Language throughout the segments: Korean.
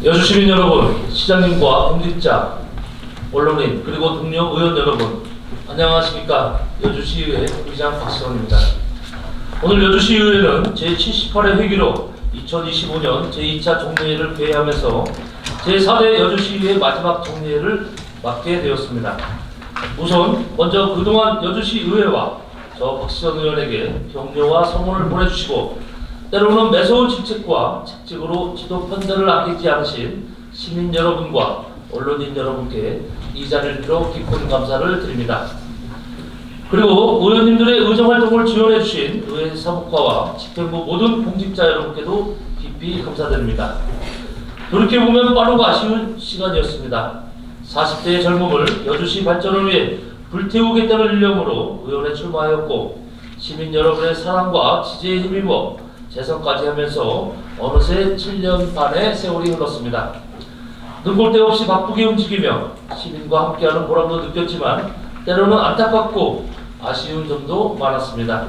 여주 시민 여러분, 시장님과 공직자, 언론인, 그리고 동료 의원 여러분, 안녕하십니까. 여주시의회 의장 박시원입니다. 오늘 여주시의회는 제78회 회기로 2025년 제2차 종례회를 개회하면서 제4대 여주시의회 마지막 종례회를 맡게 되었습니다. 우선 먼저 그동안 여주시의회와 저 박시원 의원에게 격려와 성원을 보내주시고 때로는 매서운 직책과 책직으로 지도 편들을 아끼지 않으신 시민 여러분과 언론인 여러분께 이 자리를 빌어 깊은 감사를 드립니다. 그리고 의원님들의 의정활동을 지원해 주신 의회 사무과와 집행부 모든 공직자 여러분께도 깊이 감사드립니다. 돌이켜보면 빠르고 아쉬운 시간이었습니다. 40대의 젊음을 여주시 발전을 위해 불태우겠다는 일념으로 의원에 출마하였고 시민 여러분의 사랑과 지지에 힘입어 재선까지 하면서 어느새 7년 반의 세월이 흘렀습니다. 눈볼 데 없이 바쁘게 움직이며 시민과 함께하는 보람도 느꼈지만 때로는 안타깝고 아쉬운 점도 많았습니다.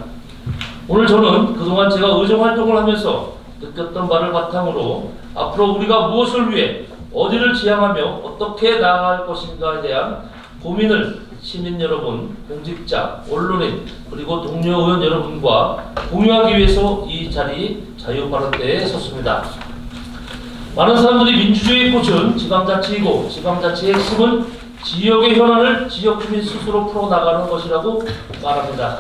오늘 저는 그동안 제가 의정활동을 하면서 느꼈던 바를 바탕으로 앞으로 우리가 무엇을 위해 어디를 지향하며 어떻게 나아갈 것인가에 대한 고민을 시민 여러분, 공직자, 언론인, 그리고 동료 의원 여러분과 공유하기 위해서 이 자리 자유발언대에 섰습니다. 많은 사람들이 민주주의의 꽃은 지방자치이고 지방자치의 핵심은 지역의 현안을 지역 주민 스스로 풀어나가는 것이라고 말합니다.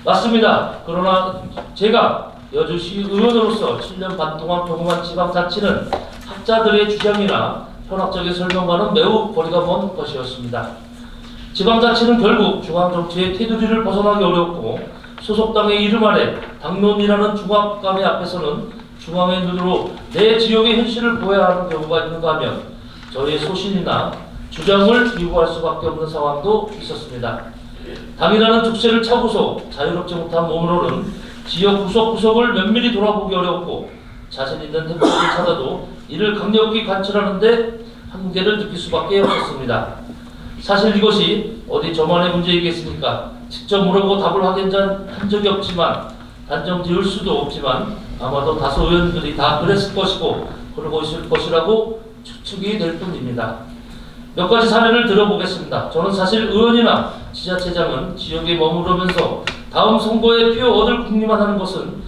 맞습니다. 그러나 제가 여주시 의원으로서 7년 반 동안 경험한 지방자치는 학자들의 주장이나 현학적인 설명과는 매우 거리가 먼 것이었습니다. 지방자치는 결국 중앙정치의 테두리를 벗어나기 어렵고 소속당의 이름 아래 당론이라는 중압감의 앞에서는 중앙의 눈으로 내 지역의 현실을 보여야 하는 경우가 있는가 하면 저의 소신이나 주장을 위고할 수밖에 없는 상황도 있었습니다. 당이라는 족쇄를 차고서 자유롭지 못한 몸으로는 지역 구석구석을 면밀히 돌아보기 어렵고 자신 있는 행보를 찾아도 이를 강력히 관철하는데 한계를 느낄 수밖에 없었습니다. 사실 이것이 어디 저만의 문제이겠습니까? 직접 물어보고 답을 한 적이 없지만 단정 지을 수도 없지만 아마도 다수 의원들이 다 그랬을 것이고 그러고 있을 것이라고 추측이 될 뿐입니다. 몇 가지 사례를 들어보겠습니다. 저는 사실 의원이나 지자체장은 지역에 머무르면서 다음 선거에 표 얻을 궁리만 하는 것은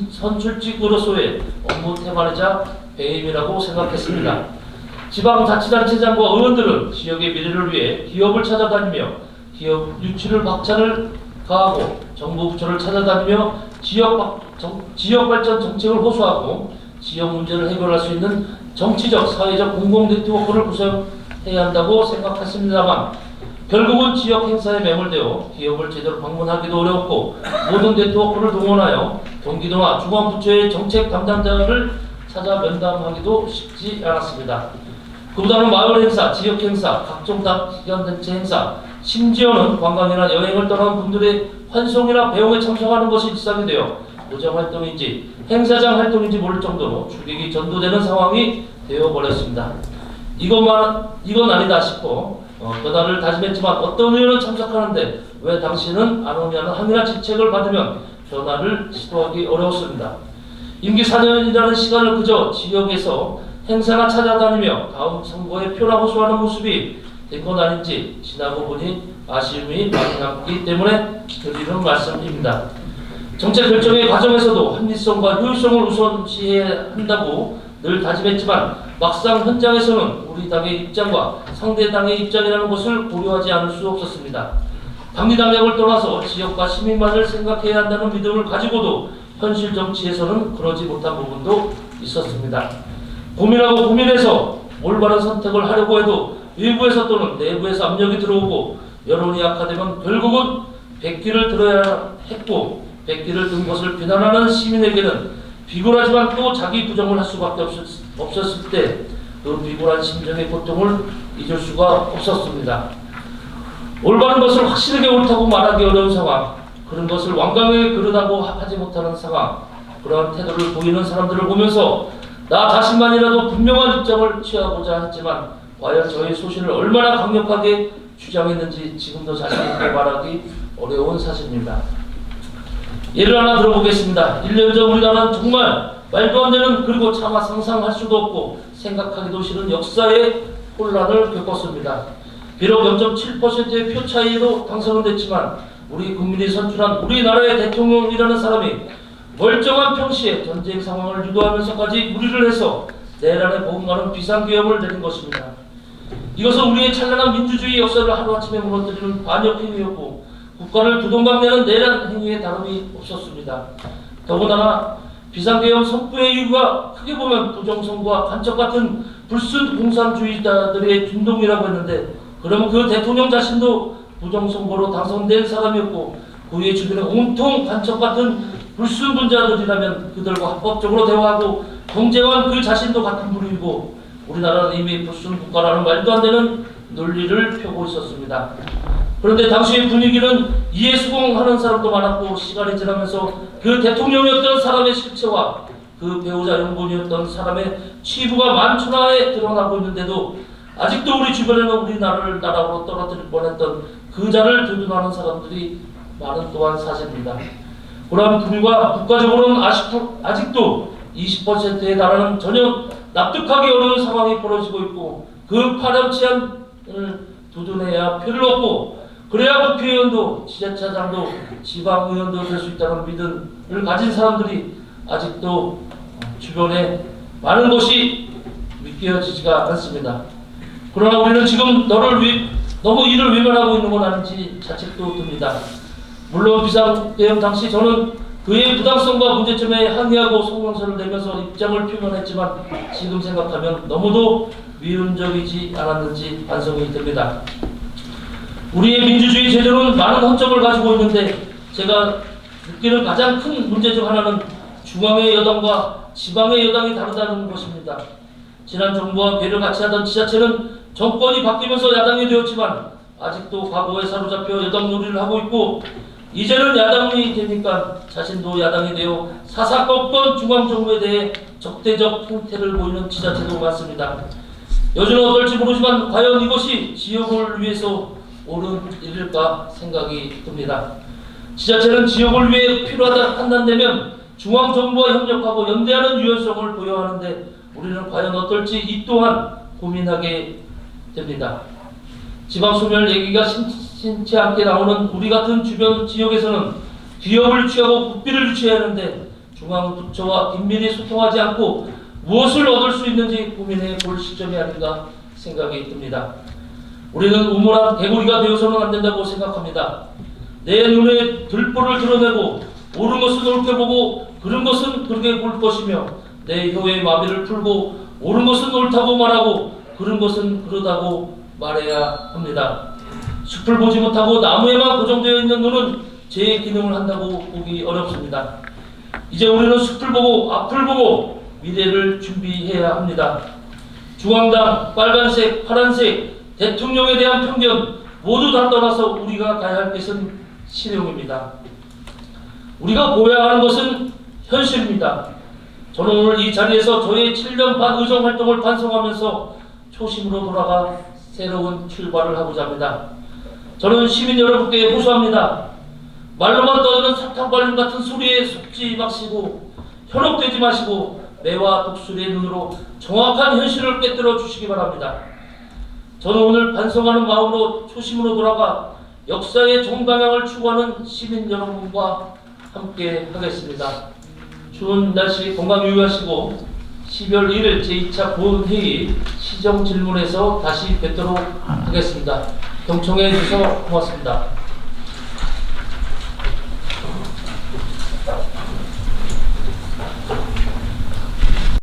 선출직으로서의 업무 태만이자 배임이라고 생각했습니다. 지방자치단체장과 의원들은 지역의 미래를 위해 기업을 찾아다니며 기업 유치를 박차를 가하고 정부 부처를 찾아다니며 지역 발전 정책을 호소하고 지역 문제를 해결할 수 있는 정치적, 사회적 공공 네트워크를 구성해야 한다고 생각했습니다만 결국은 지역 행사에 매몰되어 기업을 제대로 방문하기도 어렵고 모든 네트워크를 동원하여 경기도나 중앙부처의 정책 담당자를 찾아 면담하기도 쉽지 않았습니다. 그보다는 마을 행사, 지역 행사, 각종 기관단체 행사, 심지어는 관광이나 여행을 떠난 분들의 환송이나 배웅에 참석하는 것이 일상이 되어 의정활동인지 행사장 활동인지 모를 정도로 출객이 전도되는 상황이 되어버렸습니다. 이건 아니다 싶어 변화를 다짐했지만 어떤 의원은 참석하는데 왜 당신은 안 오냐는 항의나 질책을 받으면 변화를 시도하기 어려웠습니다. 임기 4년이라는 시간을 그저 지역에서 행사나 찾아다니며 다음 선거에 표나 호소하는 모습이 된 건 아닌지 지나고 보니 아쉬움이 많이 남기 때문에 드리는 말씀입니다. 정책 결정의 과정에서도 합리성과 효율성을 우선시해야 한다고 늘 다짐했지만 막상 현장에서는 우리 당의 입장과 상대 당의 입장이라는 것을 고려하지 않을 수 없었습니다. 당리당략을 떠나서 지역과 시민만을 생각해야 한다는 믿음을 가지고도 현실 정치에서는 그러지 못한 부분도 있었습니다. 고민하고 고민해서 올바른 선택을 하려고 해도 외부에서 또는 내부에서 압력이 들어오고 여론이 약화되면 결국은 백기를 들어야 했고 백기를 든 것을 비난하는 시민에게는 비굴하지만 또 자기 부정을 할 수밖에 없었을 때 그 비굴한 심정의 고통을 잊을 수가 없었습니다. 올바른 것을 확실하게 옳다고 말하기 어려운 상황, 그런 것을 완강하게 그러다고 하지 못하는 상황, 그러한 태도를 보이는 사람들을 보면서 나 자신만이라도 분명한 입장을 취하고자 했지만 과연 저의 소신을 얼마나 강력하게 주장했는지 지금도 자신 있게 말하기 어려운 사실입니다. 예를 하나 들어보겠습니다. 1년 전 우리나라는 정말 말도 안 되는, 그리고 차마 상상할 수도 없고 생각하기도 싫은 역사의 혼란을 겪었습니다. 비록 0.7%의 표 차이로 당선은 됐지만 우리 국민이 선출한 우리나라의 대통령이라는 사람이 멀쩡한 평시에 전쟁 상황을 유도하면서까지 무리를 해서 내란에 보응하는 비상계엄을 내린 것입니다. 이것은 우리의 찬란한 민주주의 역사를 하루아침에 무너뜨리는 반역 행위였고 국가를 두동강내는 내란 행위에 다름이 없었습니다. 더군다나 비상계엄 선포의 이유가 크게 보면 부정선거와 간첩 같은 불순 공산주의자들의 준동이라고 했는데, 그러면 그 대통령 자신도 부정선거로 당선된 사람이었고 그의 주변에 온통 간첩 같은 불순 분자들이라면 그들과 합법적으로 대화하고 경쟁한 그 자신도 같은 부류이고, 우리나라는 이미 불순 국가라는 말도 안 되는 논리를 펴고 있었습니다. 그런데 당시의 분위기는 이해 수긍하는 사람도 많았고, 시간이 지나면서 그 대통령이었던 사람의 실체와 그 배우자 연분이었던 사람의 치부가 만천하에 드러나고 있는데도 아직도 우리 주변에는 우리나라를 나라로 떨어뜨릴 뻔했던 그 자를 두둔하는 사람들이 많은 또한 사실입니다. 그러한 분위기가 국가적으로는 아직도 20%에 달하는 전혀 납득하기 어려운 상황이 벌어지고 있고, 그 파렴치한을 두둔해야 표를 얻고 그래야 국회의원도 지자체장도 지방의원도 될 수 있다는 믿음을 가진 사람들이 아직도 주변에 많은 것이 믿겨지지가 않습니다. 그러나 우리는 지금 너무 이를 외면하고 있는 건 아닌지 자책도 듭니다. 물론 비상계엄 당시 저는 그의 부당성과 문제점에 항의하고 성명서를 내면서 입장을 표명했지만 지금 생각하면 너무도 위헌적이지 않았는지 반성이 됩니다. 우리의 민주주의 제도는 많은 허점을 가지고 있는데 제가 느끼는 가장 큰 문제 중 하나는 중앙의 여당과 지방의 여당이 다르다는 것입니다. 지난 정부와 배를 같이 하던 지자체는 정권이 바뀌면서 야당이 되었지만 아직도 과거에 사로잡혀 여당 놀이를 하고 있고, 이제는 야당이 되니까 자신도 야당이 되어 사사건건 중앙정부에 대해 적대적 행태를 보이는 지자체도 많습니다. 요즘은 어떨지 모르지만 과연 이것이 지역을 위해서 옳은 일일까 생각이 듭니다. 지자체는 지역을 위해 필요하다 판단되면 중앙정부와 협력하고 연대하는 유연성을 보여야 하는데 우리는 과연 어떨지 이 또한 고민하게 됩니다. 지방소멸 얘기가 신치 않게 나오는 우리 같은 주변 지역에서는 기업을 취하고 국비를 유치해야 하는데 중앙부처와 긴밀히 소통하지 않고 무엇을 얻을 수 있는지 고민해 볼 시점이 아닌가 생각이 듭니다. 우리는 우물한 개구리가 되어서는 안 된다고 생각합니다. 내 눈에 들보를 드러내고 옳은 것은 옳게 보고 그른 것은 그르게 볼 것이며, 내 혀의 마비를 풀고 옳은 것은 옳다고 말하고 그른 것은 그르다고 말해야 합니다. 숲을 보지 못하고 나무에만 고정되어 있는 눈은 제 기능을 한다고 보기 어렵습니다. 이제 우리는 숲을 보고 앞을 보고 미래를 준비해야 합니다. 중앙당, 빨간색, 파란색, 대통령에 대한 편견 모두 다 떠나서 우리가 가야 할 것은 실용입니다. 우리가 보여야 하는 것은 현실입니다. 저는 오늘 이 자리에서 저의 7년 반 의정활동을 반성하면서 초심으로 돌아가 새로운 출발을 하고자 합니다. 저는 시민 여러분께 호소합니다. 말로만 떠드는 사탕발림 같은 소리에 속지 마시고 현혹되지 마시고 매와 독수리의 눈으로 정확한 현실을 깨뜨려 주시기 바랍니다. 저는 오늘 반성하는 마음으로 초심으로 돌아가 역사의 정방향을 추구하는 시민 여러분과 함께 하겠습니다. 추운 날씨 건강 유의하시고 12월 1일 제2차 본회의 시정질문에서 다시 뵙도록 하겠습니다. 경청해 주셔서 고맙습니다.